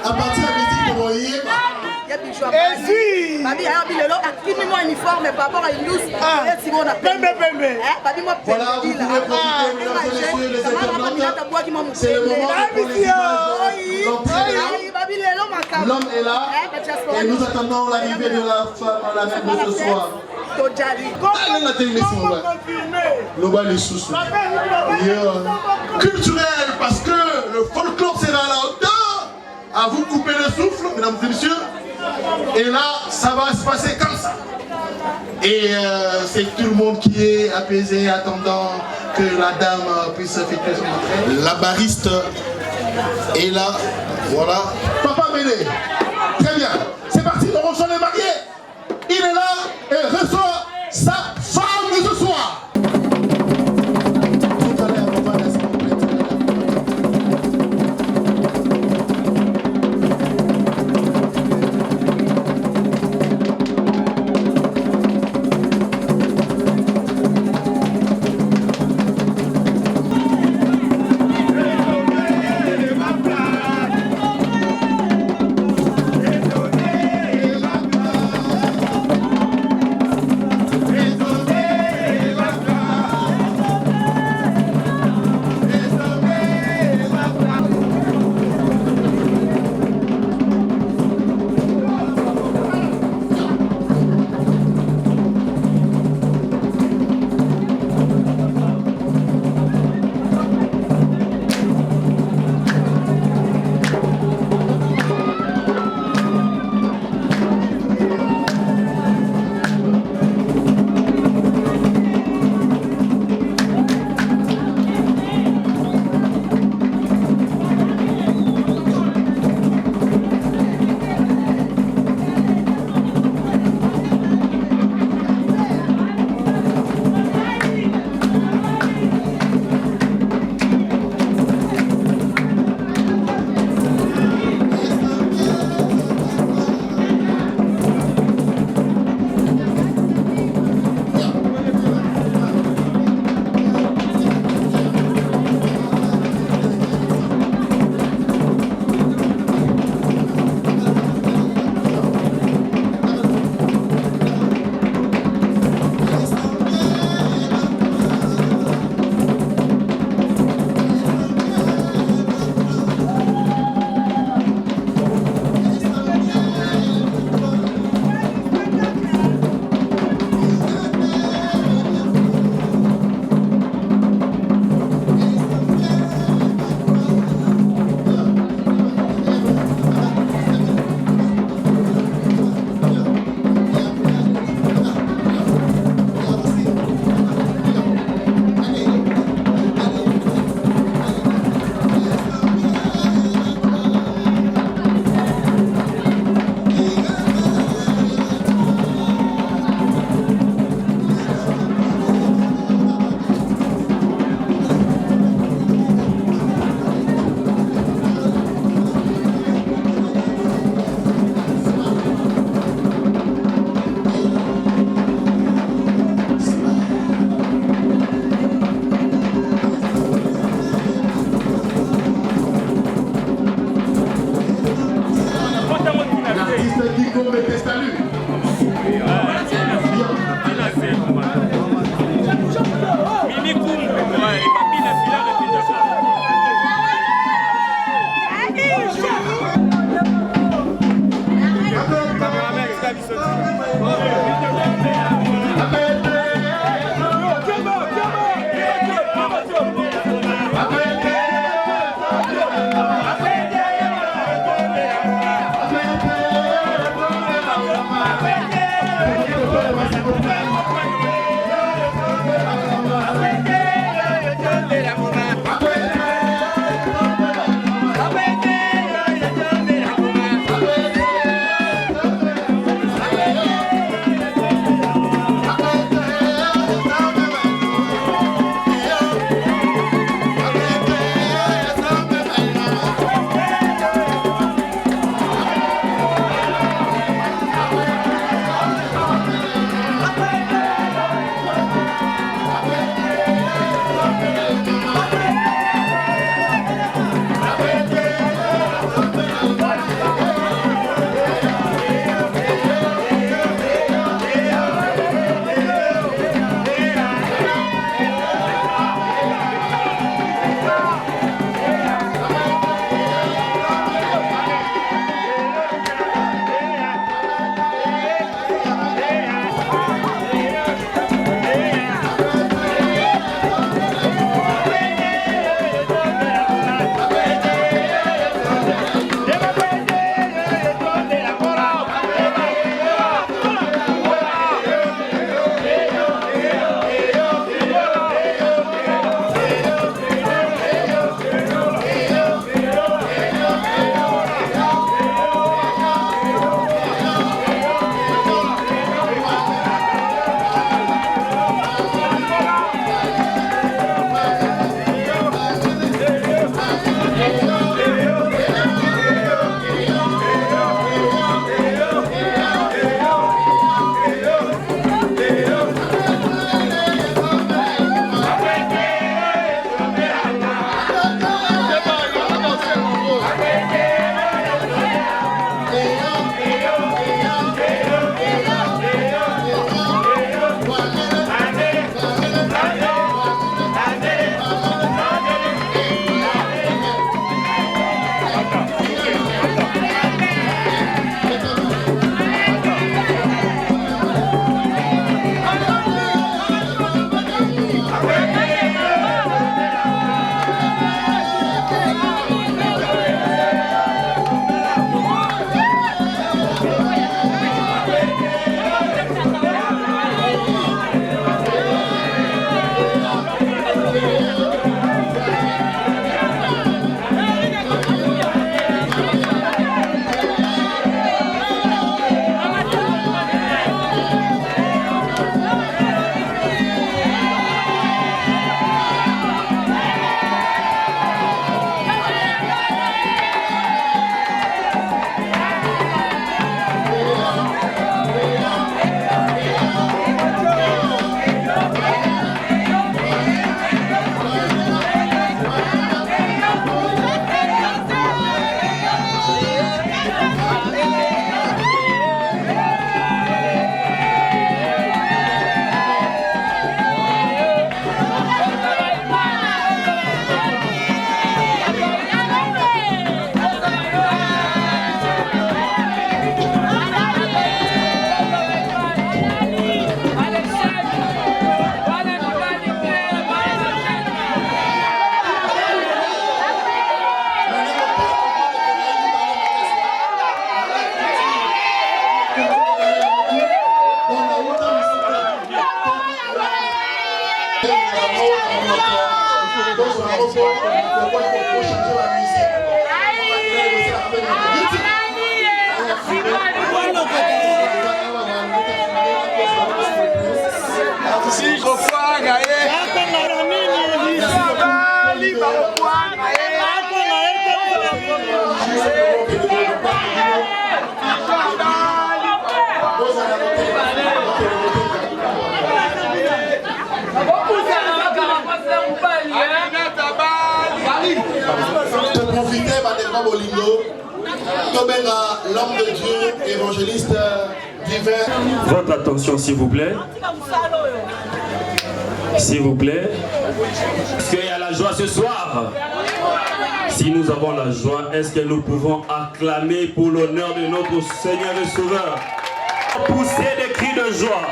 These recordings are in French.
À partir de la musique, comment y est? Et si Babi a mis le lot, qui met mon uniforme par rapport à une douce. Voilà, vous pouvez profiter, mesdames et messieurs, les internautes. C'est le moment pour les images. L'homme est là et nous attendons l'arrivée de la femme à la même de ce soir. Culturel, parce que le folklore sera à la hauteur. À vous de couper le souffle, mesdames et messieurs. Et là, ça va se passer comme ça. Et c'est tout le monde qui est apaisé, attendant que la dame puisse effectuer son entrée. La bariste est là. Voilà. Papa Médé. Très bien. C'est parti, on reçoit les mariés. Il est là et reçoit sa femme de ce soir. Tout à l'heure, on va laisser compléter. L'homme de Dieu, évangéliste divin. Votre attention s'il vous plaît. S'il vous plaît. Est-ce qu'il y a la joie ce soir? Si nous avons la joie, est-ce que nous pouvons acclamer pour l'honneur de notre Seigneur et Sauveur? Pousser des cris de joie.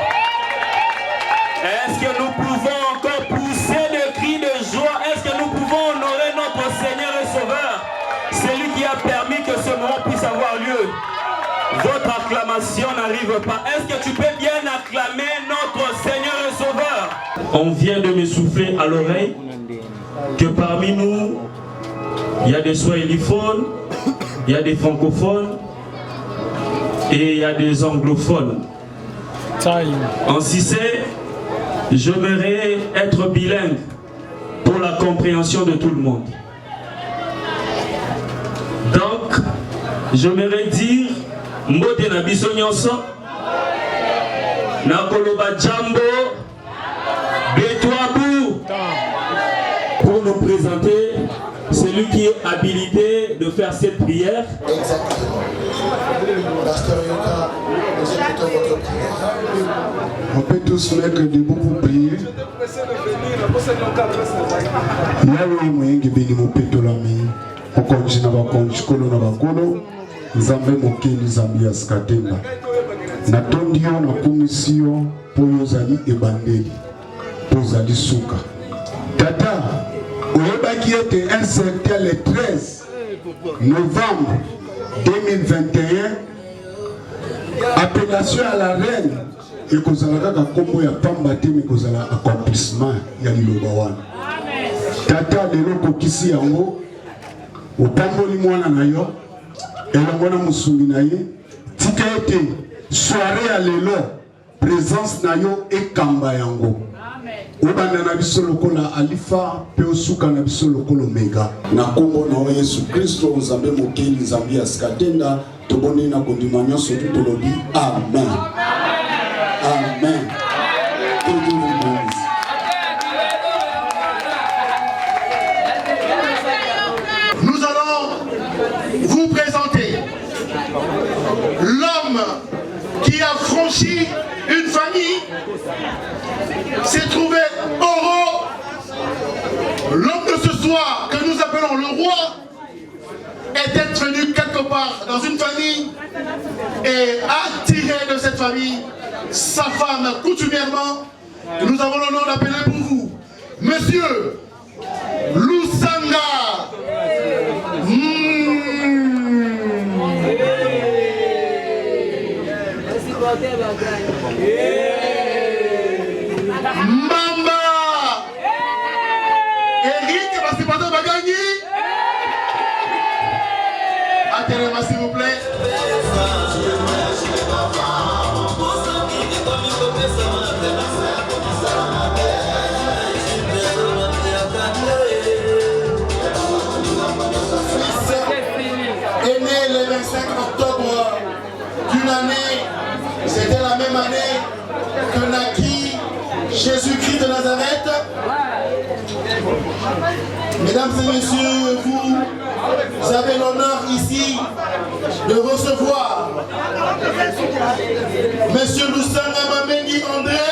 Est-ce que nous pouvons encore pousser des cris de joie? Est-ce que nous pouvons honorer notre Seigneur et Sauveur? C'est lui qui a permis que ce moment puisse avoir lieu. Votre acclamation n'arrive pas. Est-ce que tu peux bien acclamer notre Seigneur et Sauveur? On vient de me souffler à l'oreille que parmi nous, il y a des swahiliphones, il y a des francophones et il y a des anglophones. En Cissé, j'aimerais être bilingue pour la compréhension de tout le monde. Donc, j'aimerais dire Mbote na biso nyonso na koloba jambo betwabu pour nous présenter celui qui est habilité de faire cette prière. Exactement. Pasteur Yoka, nous écoutons votre prière. On peut tous mettre debout pour prier. Yahweh moyengi bini mopetolami. Okonji na bakonji kolo na bakolo. Nzambe mokeli Nzambe ya skatenga. Natondi yo na komisi yo po yozali ebandeli. Po zali suka. Tata, oyebaki ete un certain le 13 novembre 2021, appellation à la reine et kozala kaka kombo ya pamba te me kozala accomplissement ya liloba wana. Tata lelo kokisi yango opamboli mwana na yo elongo na musumbi na ye tika ete soirée ya lelo présence na yo ekamba yango. Obanda na biso lokola alifa pe osuka na biso lokola omega. Na kombo na Yesu Kristo Nzambe mokeli Nzambe ya skatenda toboni na kondima nyonso tutolobi amen. Amen. Que Dieu vous bénisse. Nous allons vous présenter l'homme qui a franchi une famille, s'est trouvé heureux. L'homme de ce soir, que nous appelons le roi, était venu quelque part dans une famille et a tiré de cette famille sa femme coutumièrement. Nous avons l'honneur d'appeler pour vous Monsieur Lusanga. Mamba Eric, parce que pas va gagner. Attendez-moi s'il vous plaît. Est né le 25 octobre d'une année, c'était la même année que naquit Jésus-Christ de Nazareth. Mesdames et messieurs, vous avez l'honneur ici de recevoir Monsieur Lusanga Mamengi André,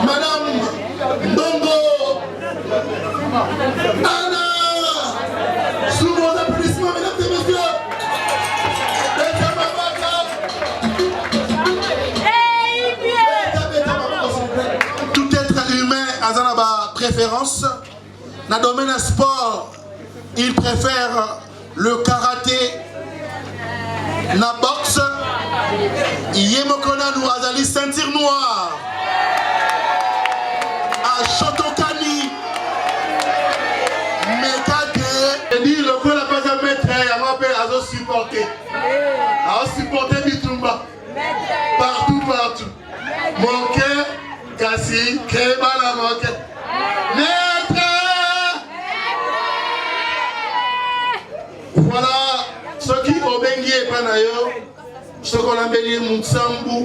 Madame Ndongo Anna. Sous vos applaudissements, mesdames et messieurs. Tout être humain a ma préférence. Dans le domaine sport, il préfère le karaté, la boxe. Yemokona nous azali ceinture noire. Ok. Maître. Voilà. Ce qui obengi et panayo. Ce qu'on a béni Moutsambu.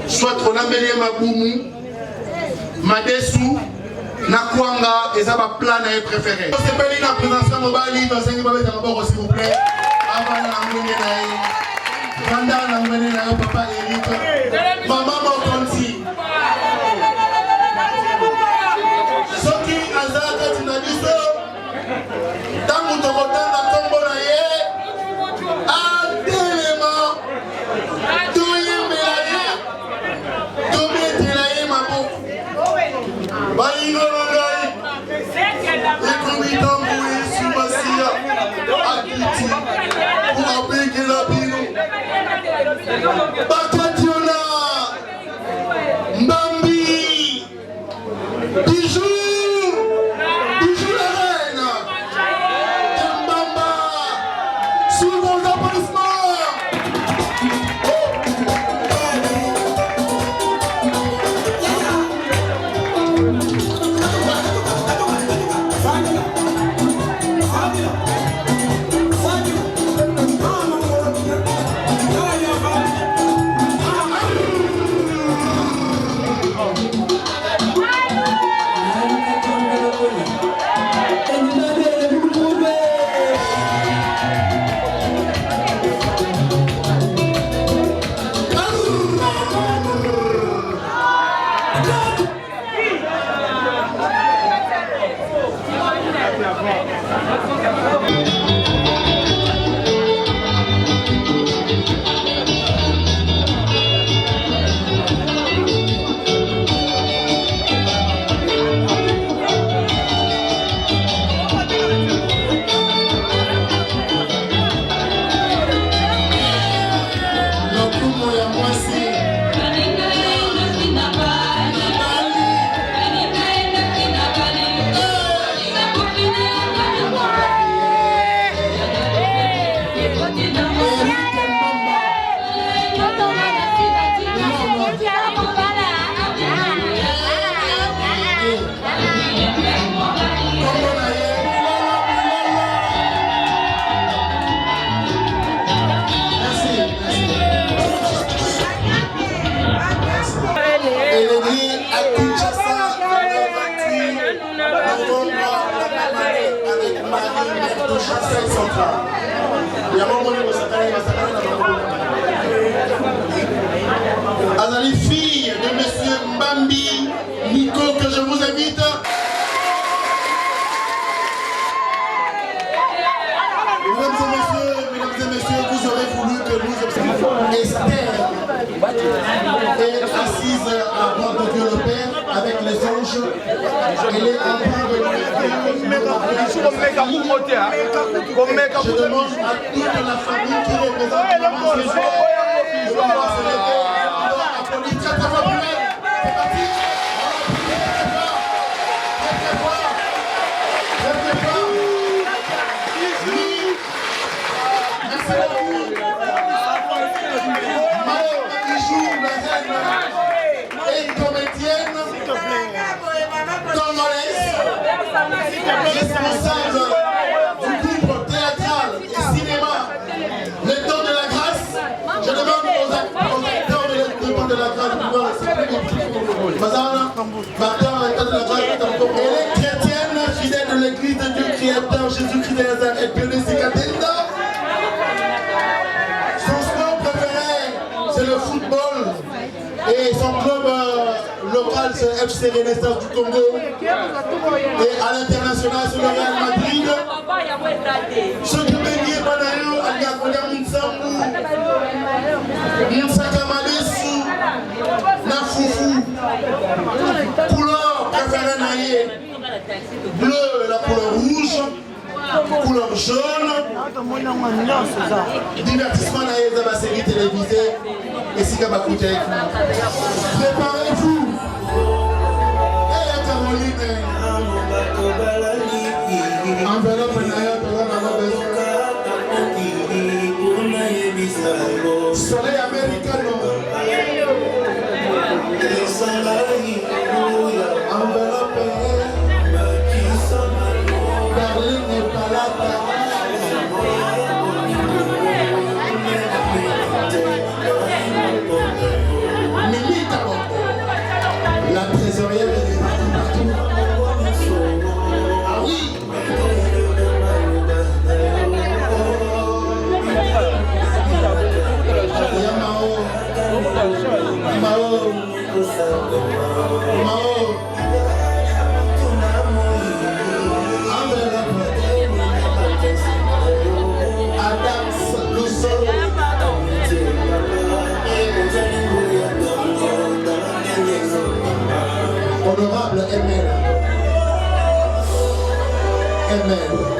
Soit on a béni Maboumou. Madesu. Nakwanga et ça va plan à préféré. C'est pas une présentation mobile, dans 5 minutes d'abord s'il vous plaît. Avant la mounée naïe. Pendant la mounée naïe, papa Eric. Maman Mokonsi. Ce qui azaka tinabiso. Tant que tu regardes la combo naïe. Adélément. Douye mélaye. Douye mélaye maboke. Baïno. Bakationa Mbambi Bijou la reine Mbamba sous vos applaudissements. Azali fille de monsieur Mbambi Nico que je vous invite. Mesdames et messieurs, vous aurez voulu que nous observions Esther est assise à bord de Dieu le Père avec les anges. Elle est en train de je demande à toute la famille qui représente le responsable du groupe théâtral et cinéma, le temps de la grâce. Je demande aux acteurs de le temps de la grâce de pouvoir s'appeler. Elle est chrétienne, fidèle de l'église de Dieu créateur Jésus-Christ de Nazareth, son sport préféré, c'est le football. Et son club local, c'est FC Renaissance du Congo. Et à l'international, c'est le Real Madrid. Ce que Bengi Banayo, Aliakolia Moutsambu, Moussaka Madesu, Nafoufou. Couleur préférée naïe. Bleu, la couleur rouge. Couleur jaune. Divertissement naïe de la série télévisée. Et si Kabakoute avec vous. Préparez-vous. Et Caroline. Enveloppe naïe, soleil américain. Enveloppe. Honorable Amen. Amen.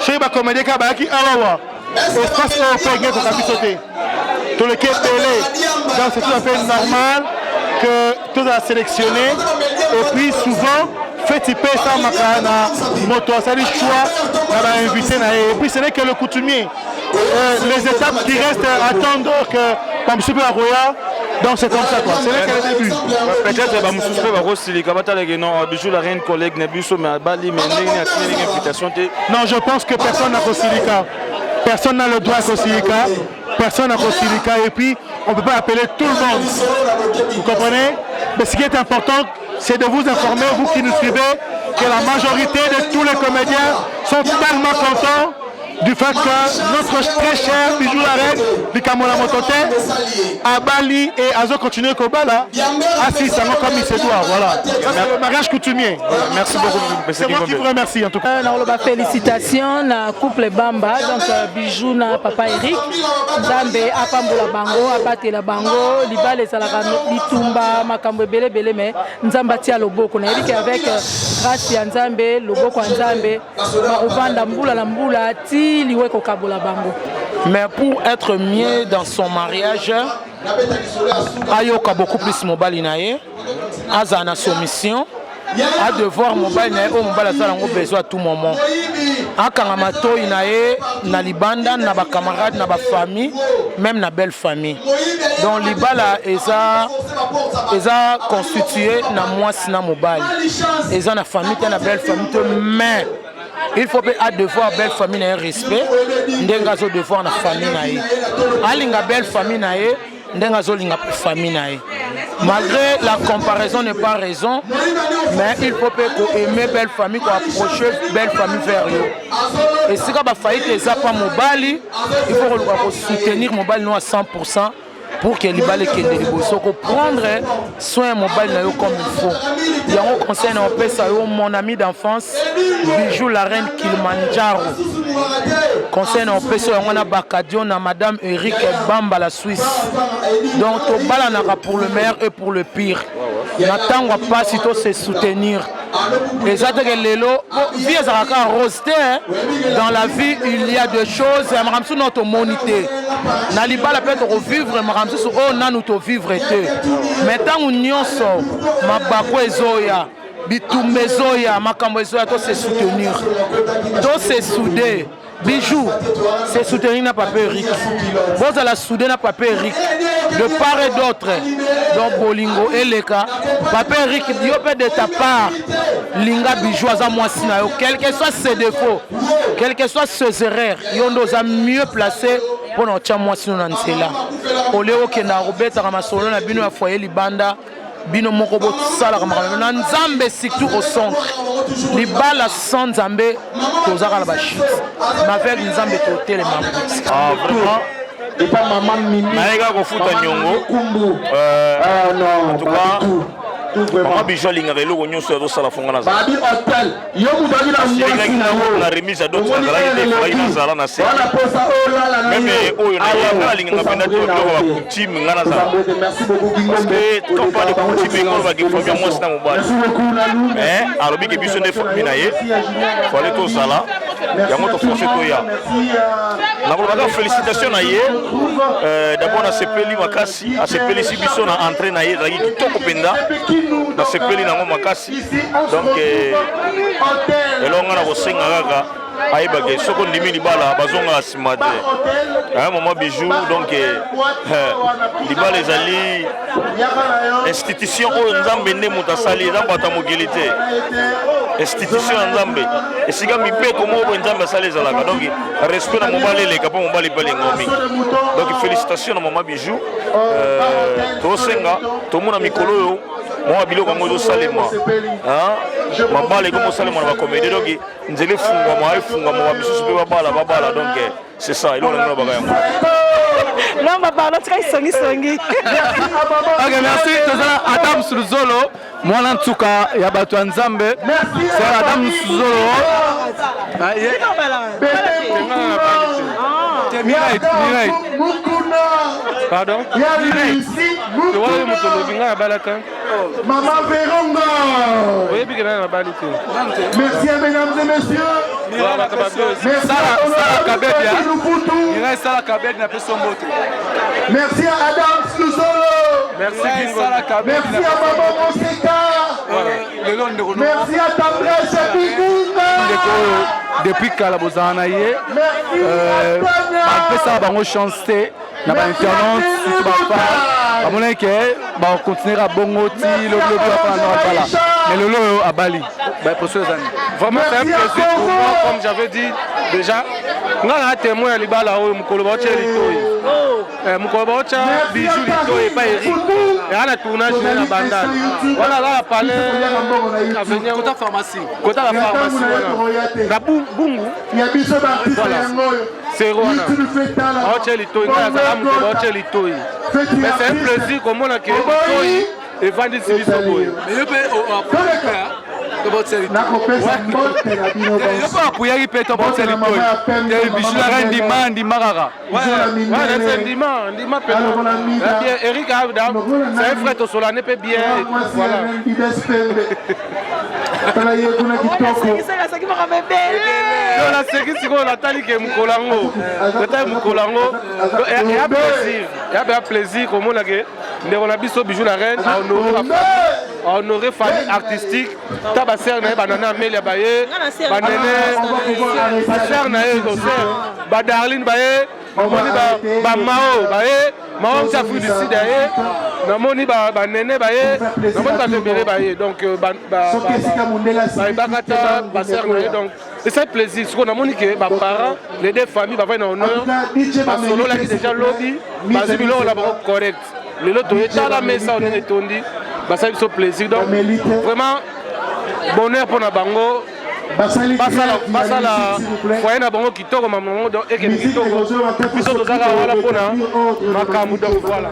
chez les comédiens qui alors espace européen pour la sauter. Tout le quai télé, donc c'est tout à fait normal que tout a sélectionné et puis souvent fait typer ça makana moto ça les choix on a invité et puis ce n'est que le coutumier les étapes qui restent à attendre que comme super roya donc c'est comme ça quoi c'est là que le début peut-être bah monsieur super rossi les kabata les non bijou la reine collègue nebuso mais bali mais invitation non je pense que personne n'a Kosilika personne n'a le droit à Kosilika personne à Cosilika et puis on ne peut pas appeler tout le monde. Vous comprenez? Mais ce qui est important, c'est de vous informer, vous qui nous suivez, que la majorité de tous les comédiens sont tellement contents du fait que notre très cher Bijou la reine, Bikamola Motote, à Bali et Azo continue Kobala, assis seulement comme il se doit. Voilà. Ça, c'est le mariage coutumier. Voilà. Merci beaucoup. C'est moi qui vous remercie en tout cas. Félicitations à couple Bamba, donc Bijou na papa Eric, Nzambe apambola bango, abatela bango, libale salaka bitumba makambo belé belé mais Nzamba tia loboko na Eric avec grâce ya Nzambe loboko ya Nzambe ba ovanda mbula na mbula ti liweko kabola bango. Mais pour être mieux dans son mariage, Ayoka beaucoup plus mobile nae, Azana soumission, à devoir mobile nae, au mobile azalango besoin à tout moment. Akangamato inae, na libanda, na ba camarade, na ba famille, même na belle famille. Donc libala eza constitué na moi sina mobile. Eza na famille, na belle famille, mais il faut à devoir belle famille un respect, ndengazo devoir na famille nae. Alinga belle famille nae, ndengazo linga famille nae. Malgré la comparaison n'est pas raison, mais il faut aimer belle famille, approcher belle famille vers eux. Et si on a failli que ça pas mobile, il faut soutenir mobile nous à 100%. Pour que les balles qui sont prendre soin mobile comme il faut. Il y a un conseil à mon ami d'enfance, Bijou la reine Kilimanjaro. Conseil on a Bakadio, na Madame Eric Bamba la Suisse. Donc au bal pour le meilleur et pour le pire. N'attends pas si tu sais soutenir. Et ça que l'élo, dans la vie il y a des choses, c'est notre monité. Nalibala peut revivre, oh non nous vivre été. Maintenant on sort, ma bako ezoya, bitumbe ezoya, makambo ezoya, to se soutenir, to se souder. Bijou, c'est soutenir n'a pas Eric. Vous allez souder n'a pas Eric. De part et d'autre, donc Bolingo et Leka, Papa Eric, Diopé de ta part, Linga Bijou à moi sinayo, quels que soient ses défauts, quels que soient ses erreurs, Yondo a mieux placé pour notre chamois sinansela. Oléo Kenda Robert Ramasolo na bino à foyer Libanda. Bino mokobo sala kamara nzambe surtout au centre libala sans nzambe tozaka la bashit ma avec nzambe totel les mambo vraiment et pas maman mimi naïga ko futa nyongo non en tout cas Maman Bijou linga relo ko nyonso do sala fonga na za babi hotel yo mudagi na mwasi na remise à d'autres ngala ite fly na zala na se même oyo na yanga linga ngapenda to ko coutume ngana za merci beaucoup parce que quand pas de coutume ko ba ki famille mwasi na mobali mais alobi ke biso ne famille na ye fallait to sala yango to forcer to ya na ko ba félicitations na ye d'abord na sepeli makasi a sepeli si biso na entrée na ye za ki kitoko penda na sepeli nango makasi donc elonga na bosenga kaka ayebake soko ndimi libala bazonga nsima te à un moment Bijou donc libala ezali institution oyo nzambe nde moto asali eza bato ya mokili te institution ya nzambe esika mibeko moko boye nzambe asali ezalaka donc respect na mobali eleka mpo mobali epalengo mingi donc félicitation na mama Bijou tosenga tomona mikolo oyo moi biloko yango ezosalema mabala ekomi osalema na bacomédie donc nzela efungwama bisusu mpe babala donc c'est ça eloko nango nabaka yango non babala tika isongisongi. Ok, merci tozala Adam Suluzolo mwana ntuka ya bato ya Nzambe c'est Adam Suluzolo pardon Maman Véronga. Merci à mesdames et messieurs. Merci à Adam Suluzolo. Merci à Maman Monseka. Merci à Tendresse Bigunga. Depuis Kalabozana, ça va chanter. Na ba internet surtout ba fa amona ke ba continuer à bongoti le bala mais le lo à Bali ba pour ceux amis vraiment c'est un plaisir pour moi comme j'avais dit déjà on a témoin libala o mukolo ba tsheli toyi mokolo baotya bijou lito epa Eric eya na tournage na bandal wana kaka pale avenir kota pharmacie wana na bungu sero wana baotya litoi ngai azala moto baotya litoi mais c'est un plaisir komona ke litoi evandisi biso boye yopo apuyaki mpe to baotya litoi bijou la reine ndima kaka ndima mpe Eric c'est un frère tosolane mpe bien voilà naseki sikoyo natali ke mokolo yango eya plaisir komona ke ndeko na biso bijou la reine ahonore famille artistique ta basere na ye banana amelia baye banene basere na ye badarline baye namoni bamao baye mao mti afrique du sud aye namoni banene baye namoni bato ebele baye donc bayebakata basere na ye donc c'est plaisir sikoyo namoni ke baparent les deux familles bavai na honneur basololaki déjà lobi bazwi biloko na bango correct lelo toyetala mesa onene etondi basali biso plaisir donc vraiment bonheur mpona bango basala foye na bango kitoko mamango donc ekende kitoko biso tozaka wana mpona makambo donc voilà.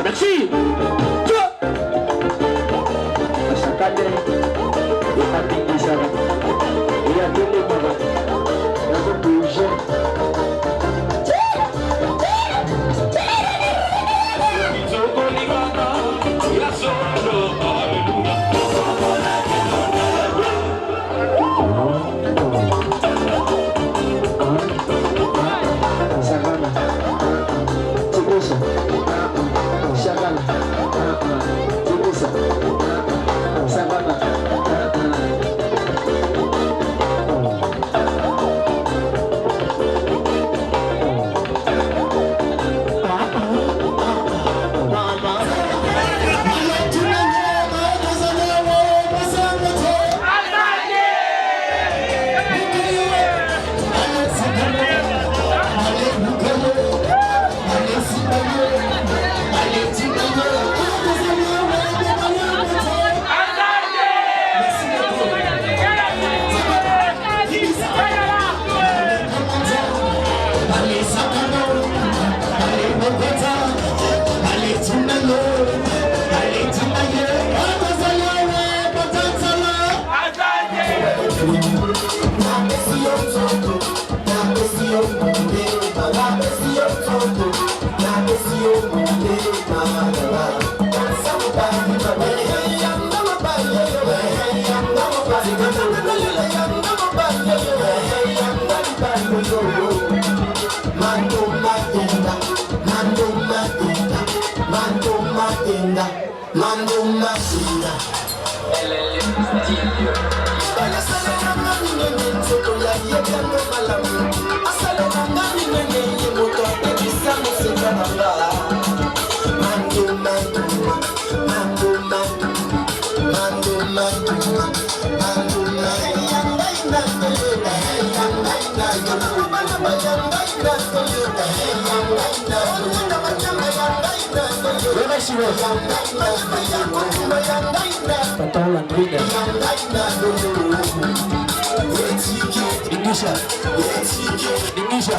Merci. Tata Landrine. Ningisha. Ningisha.